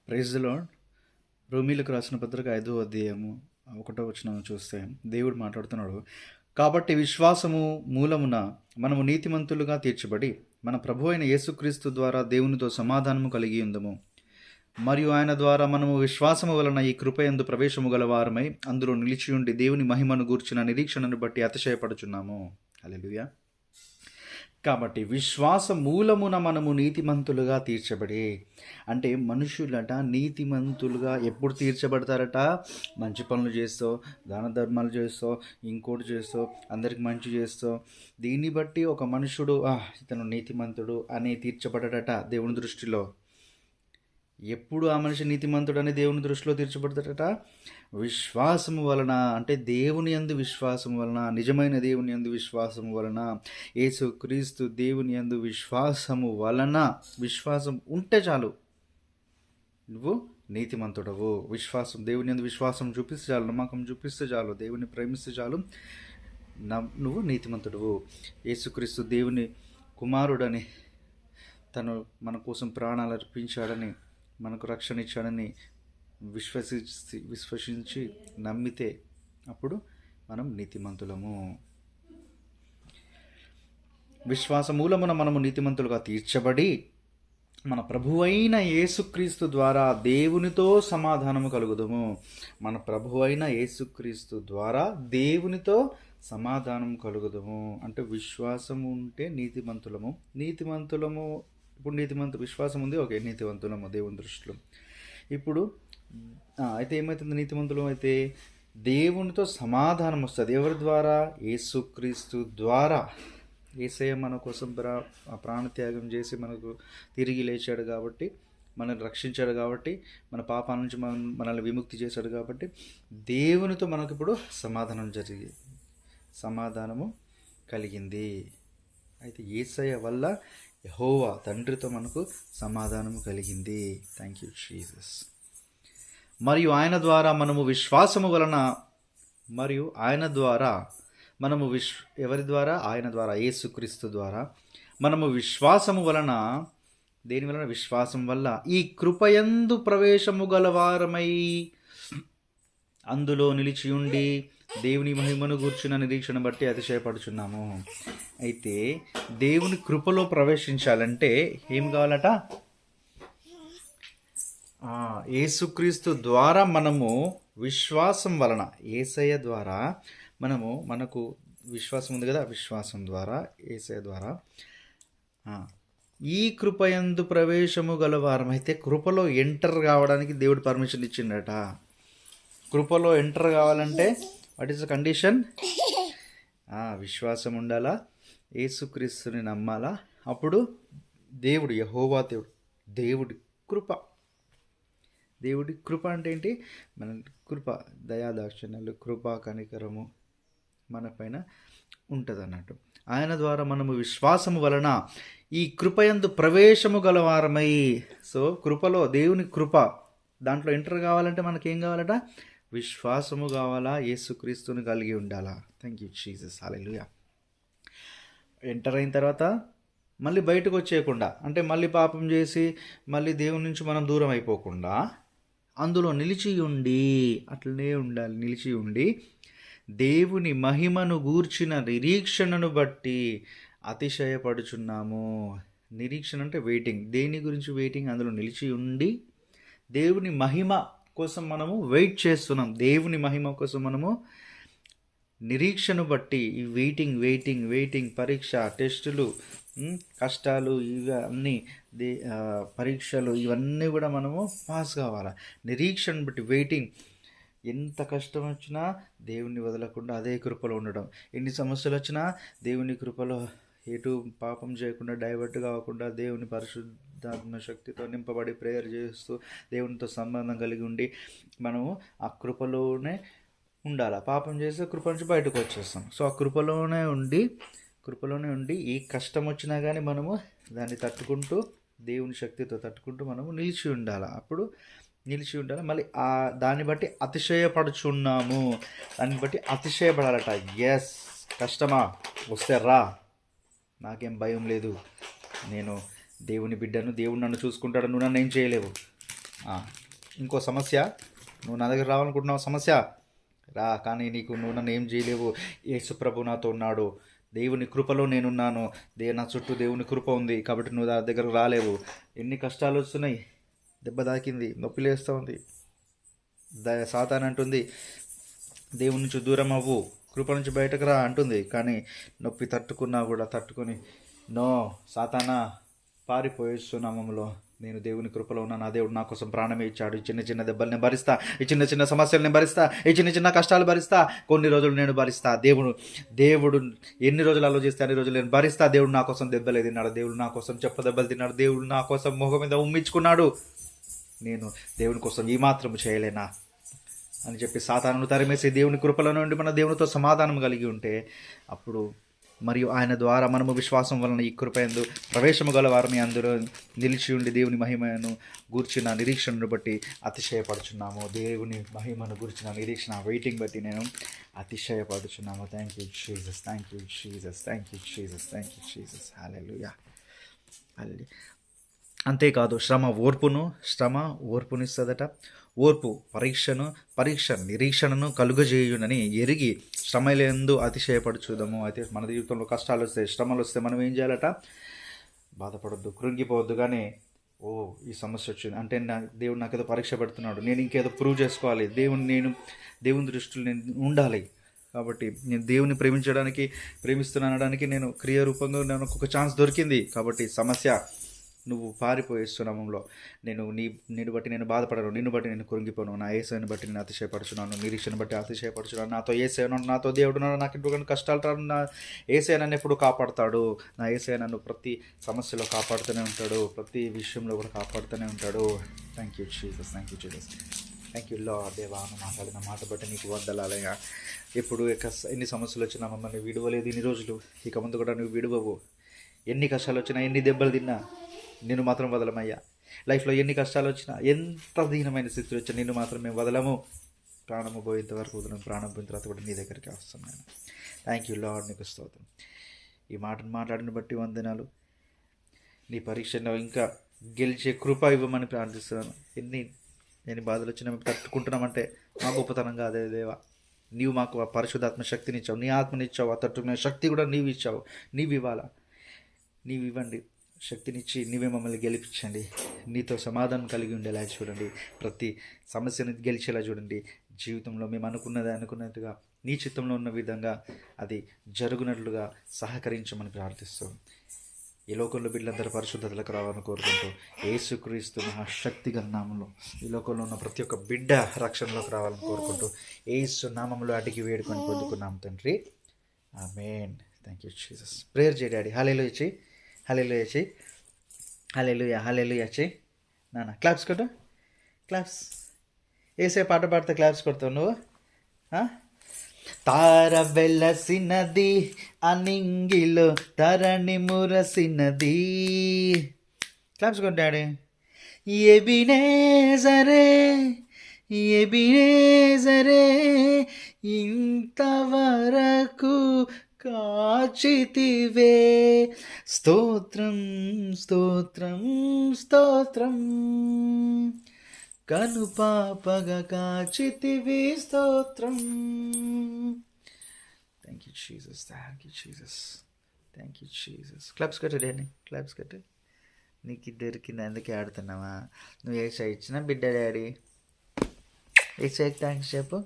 Praise the lord. రోమీలకు రాసిన పత్రిక 5వ అధ్యాయము 1వ వచనం చూస్తే దేవుడు మాట్లాడుతున్నాడు. కాబట్టి విశ్వాసము మూలమున మనము నీతిమంతులుగా తీర్చబడి మన ప్రభు అయిన యేసుక్రీస్తు ద్వారా దేవునితో సమాధానము కలిగి ఉందము. మరియు ఆయన ద్వారా మనము విశ్వాసము వలన ఈ కృపయందు ప్రవేశము గలవారమై అందులో నిలిచియుండి దేవుని మహిమను గూర్చిన నిరీక్షణను బట్టి అతిశయపడుచున్నాము. హల్లెలూయా. కాబట్టి విశ్వాస మూలమున మనము నీతిమంతులుగా తీర్చబడి, అంటే మనుషులట నీతిమంతులుగా ఎప్పుడు తీర్చబడతారట? మంచి పనులు చేస్తూ, దాన ధర్మాలు చేస్తూ, ఇంకోటి చేస్తూ, అందరికి మంచి చేస్తూ, దీన్ని బట్టి ఒక మనుషుడు ఇతను నీతిమంతుడు అని తీర్చబడట దేవుని దృష్టిలో. ఎప్పుడు ఆ మనిషి నీతిమంతుడు అని దేవుని దృష్టిలో తీర్చబడతాడట? విశ్వాసము వలన, అంటే దేవుని యందు విశ్వాసము వలన, నిజమైన దేవుని యందు విశ్వాసము వలన, యేసుక్రీస్తు దేవుని యందు విశ్వాసము వలన. విశ్వాసం ఉంటే చాలు, నువ్వు నీతిమంతుడవు. విశ్వాసం, దేవుని యందు విశ్వాసం చూపిస్తే చాలు, నమ్మకం చూపిస్తే చాలు, దేవుని ప్రేమిస్తే చాలు, నువ్వు నీతిమంతుడవు. యేసుక్రీస్తు దేవుని కుమారుడని, తను మన కోసం ప్రాణాలు అర్పించాడని, మనకు రక్షణ ఇచ్చాడని విశ్వసించి నమ్మితే అప్పుడు మనం నీతిమంతులము. విశ్వాస మూలమున మనము నీతిమంతులుగా తీర్చబడి మన ప్రభువైన యేసుక్రీస్తు ద్వారా దేవునితో సమాధానము కలుగుదము. మన ప్రభువైన యేసుక్రీస్తు ద్వారా దేవునితో సమాధానం కలుగుదము. అంటే విశ్వాసం ఉంటే నీతిమంతులము. ఇప్పుడు విశ్వాసం ఉంది, ఓకే, నీతివంతులము దేవుని దృష్టిలో. ఇప్పుడు అయితే ఏమవుతుంది? నీతిమంతులం అయితే దేవునితో సమాధానం వస్తుంది. ఎవరి ద్వారా? యేసుక్రీస్తు ద్వారా. యేసయ్య మన కోసం ప్రాణత్యాగం చేసి మనకు తిరిగి లేచాడు కాబట్టి, మనల్ని రక్షించాడు కాబట్టి, మన పాపాల నుంచి మనల్ని విముక్తి చేశాడు కాబట్టి దేవునితో మనకు ఇప్పుడు సమాధానము కలిగింది. అయితే యేసయ్య వల్ల యెహోవా తండ్రితో మనకు సమాధానము కలిగింది. Thank you Jesus. మరియు ఆయన ద్వారా మనము విశ్వాసము వలన, ఎవరి ద్వారా? ఆయన ద్వారా, యేసుక్రీస్తు ద్వారా మనము విశ్వాసము వలన, దేని వలన? విశ్వాసం వల్ల ఈ కృపయందు ప్రవేశము గలవారమై అందులో నిలిచియుండి దేవుని మహిమను గూర్చిన నిరీక్షణ బట్టి అతిశయపడుచున్నాము. అయితే దేవుని కృపలో ప్రవేశించాలంటే ఏం కావాలట? యేసుక్రీస్తు ద్వారా మనము విశ్వాసం వలన, యేసయ్య ద్వారా మనకు విశ్వాసం ఉంది కదా, విశ్వాసం ద్వారా, యేసయ్య ద్వారా ఈ కృపయందు ప్రవేశము గలవారం. అయితే కృపలో ఎంటర్ కావడానికి దేవుడు పర్మిషన్ ఇచ్చిండట. కృపలో ఎంటర్ కావాలంటే వాట్ ఈస్ ద కండిషన్? విశ్వాసం ఉండాలా, యేసుక్రీస్తుని నమ్మాలా. అప్పుడు దేవుడు, యెహోవా దేవుడి కృప అంటే ఏంటి? మన కృప, దయాదాక్షిణ్యాలు, కృపా కనికరము మన పైన ఉంటుంది అన్నట్టు. ఆయన ద్వారా మనము విశ్వాసము వలన ఈ కృపయందు ప్రవేశము గలవారమై. సో కృపలో, దేవుని కృప, దాంట్లో ఎంటర్ కావాలంటే మనకేం కావాలట? విశ్వాసము కావాలా, యేసుక్రీస్తుని కలిగి ఉండాలా. Thank you Jesus. Hallelujah. Enter అయిన తర్వాత మళ్ళీ బయటకు వచ్చేయకుండా, అంటే మళ్ళీ పాపం చేసి మళ్ళీ దేవుని నుంచి మనం దూరం అయిపోకుండా అందులో నిలిచి ఉండి, అట్లనే ఉండాలి, నిలిచి ఉండి దేవుని మహిమను గూర్చిన నిరీక్షణను బట్టి అతిశయపడుచున్నాము. నిరీక్షణ అంటే వెయిటింగ్. దేని గురించి వెయిటింగ్? అందులో నిలిచి ఉండి దేవుని మహిమ కోసం మనము వెయిట్ చేస్తున్నాం. దేవుని మహిమ కోసం మనము నిరీక్షను బట్టి ఈ వెయిటింగ్, పరీక్ష, టెస్టులు, కష్టాలు, ఇవన్నీ పరీక్షలు, ఇవన్నీ కూడా మనము పాస్ కావాలి. నిరీక్షను బట్టి వెయిటింగ్. ఎంత కష్టం వచ్చినా దేవుని వదలకుండా అదే కృపలో ఉండడం. ఎన్ని సమస్యలు వచ్చినా దేవుని కృపలో ఎటు పాపం చేయకుండా, డైవర్ట్ కాకుండా, దేవుని పరిశుద్ధాత్మ శక్తితో నింపబడి ప్రేయర్ చేస్తూ దేవునితో సంబంధం కలిగి ఉండి మనము ఆ కృపలోనే ఉండాలి. పాపం చేస్తే కృప నుంచి బయటకు వచ్చేస్తాం. సో ఆ కృపలోనే ఉండి ఈ కష్టం వచ్చినా కానీ మనము దాన్ని తట్టుకుంటూ, దేవుని శక్తితో తట్టుకుంటూ మనము నిలిచి ఉండాలి. అప్పుడు నిలిచి ఉండాలి. మళ్ళీ దాన్ని బట్టి అతిశయపడుచున్నాము. దాన్ని బట్టి అతిశయపడాలట. ఎస్, కష్టమా వస్తే రా, నాకేం భయం లేదు, నేను దేవుని బిడ్డను, దేవుడు నన్ను చూసుకుంటాడు, నువ్వు నన్ను ఏం చేయలేవు. ఆ, ఇంకో సమస్య, నువ్వు నా దగ్గర రావాలనుకుంటున్నావు సమస్య రా, కానీ నువ్వు నన్ను ఏం చేయలేవు. యేసు ప్రభు నాతో ఉన్నాడు, దేవుని కృపలో నేనున్నాను, నా చుట్టూ దేవుని కృప ఉంది, కాబట్టి నువ్వు నా దగ్గరకు రాలేవు. ఎన్ని కష్టాలు వస్తున్నాయి, దెబ్బ తాకింది, నొప్పి లేస్తూ ఉంది, సాతాన్ అంటుంది దేవుని నుంచి దూరం అవ్వు, కృప నుంచి బయటకు రా అంటుంది. కానీ నొప్పి తట్టుకున్నా కూడా తట్టుకొని, నో సాతానా పారిపోయేస్తు నామంలో నేను దేవుని కృపలో ఉన్నా, నా దేవుడు నా కోసం ప్రాణమే ఇచ్చాడు. ఈ చిన్న చిన్న దెబ్బలు నేను భరిస్తా, ఈ చిన్న చిన్న సమస్యలు నేను భరిస్తా, ఈ చిన్న చిన్న కష్టాలు భరిస్తా, కొన్ని రోజులు నేను భరిస్తా. దేవుడు ఎన్ని రోజులు ఆలోచిస్తే అన్ని రోజులు నేను భరిస్తా. దేవుడు నా కోసం దెబ్బలే తిన్నాడు, దేవుడు నా కోసం చెప్ప దెబ్బలు తిన్నాడు, దేవుడు నా కోసం మొహం మీద ఉమ్మించుకున్నాడు. నేను దేవుని కోసం ఈ మాత్రం చేయలేనా అని చెప్పి సాతానును తరిమేసి దేవుని కృపలో నుండి మన దేవునితో సమాధానం కలిగి ఉంటే, అప్పుడు మరియు ఆయన ద్వారా మనము విశ్వాసం వలన ఈ కృపయందు ప్రవేశము గల వారిని అందులో నిలిచి ఉండి దేవుని మహిమను గూర్చిన నిరీక్షణను బట్టి అతిశయపడుచున్నాము. దేవుని మహిమను గూర్చిన నిరీక్షణ వెయిటింగ్ బట్టి నేను అతిశయపడుచున్నాము. Thank you Jesus, thank you Jesus, thank you Jesus, thank you Jesus. Hallelujah. అంతేకాదు శ్రమ ఓర్పునిస్తుందట. ఓర్పు పరీక్ష నిరీక్షణను కలుగజేయునని ఎరిగి శ్రమలందు అతిశయపడుచుదాము. అయితే మన జీవితంలో కష్టాలు వస్తాయి, శ్రమలు వస్తే మనం ఏం చేయాలట? బాధపడొద్దు, కృంగిపోవద్దు. కానీ ఈ సమస్య వచ్చింది అంటే దేవుడు నాకేదో పరీక్ష పెడుతున్నాడు, నేను ఇంకేదో ప్రూవ్ చేసుకోవాలి, దేవుని దృష్టిలో నేను ఉండాలి. కాబట్టి నేను దేవుని ప్రేమిస్తున్నానడానికి నేను క్రియారూపంగా నాకు ఒక ఛాన్స్ దొరికింది. కాబట్టి సమస్య, నువ్వు పారిపోయే సునామంలో నిన్ను బట్టి నేను బాధపడను, నిన్ను బట్టి నేను కృంగిపోను, నా యేసుని బట్టి నేను అతిశయపడుచున్నాను, నిరీక్షణ బట్టి అతిశయపడుచున్నాను. నాతో యేసయ్య, నాతో దేవుడు నాకు ఎటువంటి కష్టాలు రాను, నా యేసయ్య నన్ను ఎప్పుడు కాపాడుతాడు. నా యేసయ్య నన్ను ప్రతి సమస్యలో కాపాడుతూనే ఉంటాడు, ప్రతి విషయంలో కూడా కాపాడుతూనే ఉంటాడు. Thank you Jesus, thank you Jesus, thank you lord. దేవా, నువ్వు మాట్లాడిన మాట బట్టి నీకు వందనాలయ్యా. ఎప్పుడు ఎన్ని సమస్యలు వచ్చినా మమ్మల్ని విడువలేదు ఇన్ని రోజులు, ఇక ముందు కూడా నువ్వు విడువవు. ఎన్ని కష్టాలు వచ్చినా, ఎన్ని దెబ్బలు తిన్నా నిన్ను మాత్రం వదలమయ్యా. లైఫ్లో ఎన్ని కష్టాలు వచ్చినా, ఎంత దీనమైన స్థితిలో వచ్చినా నిన్ను మాత్రం మేము వదలము. ప్రాణము పోయేంత వరకు వదలం, ప్రాణం పోయిన తర్వాత కూడా నీ దగ్గరికి వస్తున్నాను. థ్యాంక్ యూ లార్డ్, నీకు స్తోత్రం. ఈ మాటను మాట్లాడిన బట్టి వందనాలు. నీ పరీక్షలో ఇంకా గెలిచే కృప ఇవ్వమని ప్రార్థిస్తున్నాను. ఎన్ని బాధలు వచ్చినా మేము తట్టుకుంటున్నామంటే మా గొప్పతనం కాదే దేవా. నీవు మాకు ఆ పరిశుద్ధాత్మ శక్తిని ఇచ్చావు, నీ ఆత్మనిచ్చావు, ఆ తట్టుకునే శక్తి కూడా నీవు ఇచ్చావు. నీవు ఇవ్వాలా, నీవు ఇవ్వండి, శక్తినిచ్చి నీవే మమ్మల్ని గెలిపించండి. నీతో సమాధానం కలిగి ఉండేలా చూడండి, ప్రతి సమస్యను గెలిచేలా చూడండి. జీవితంలో మేము అనుకున్నట్టుగా నీ చిత్తంలో ఉన్న విధంగా అది జరుగునట్లుగా సహకరించమని ప్రార్థిస్తాం. ఈ లోకంలో బిడ్డలందరూ పరిశుద్ధతలకు రావాలని కోరుకుంటూ యేసుక్రీస్తు మహాశక్తిగల నామంలో ఈ లోకంలో ఉన్న ప్రతి ఒక్క బిడ్డ రక్షణలోకి రావాలని కోరుకుంటూ యేసు నామంలో అడిగి వేడుకొని పొందుకున్నాం తండ్రి, amen. Thank you Jesus. Prayer చేయి డాడీ. హల్లెలూయా చెయ్యి, హల్లెలూయా చెయ్యి, హల్లెలూయా, హల్లెలూయా చెయ్యి. నాన్న క్లాప్స్ కొట్టు, క్లాప్స్. ఏసే పాట పాడితే క్లాప్స్ కొడతావు నువ్వు. తార వెలసినది అనింగిలో తరణి మురసినది. క్లాప్స్ కొట్టు డాడీ. ఎబినేజరే ఇంతవరకు కాచితివే, స్తోత్రం స్తోత్రం స్తోత్రం, కనుపాపగా కాచితివే, స్తోత్రం. Thank you Jesus, thank you Jesus, thank you Jesus. Claps కట్టు డాడీ, క్లాప్స్ కట్టు. నీకు దొరికింది అందుకే ఆడుతున్నావా? నువ్వు ఏసై ఇచ్చిన బిడ్డ డాడీ. ఏసైకి థ్యాంక్స్ చెప్పు.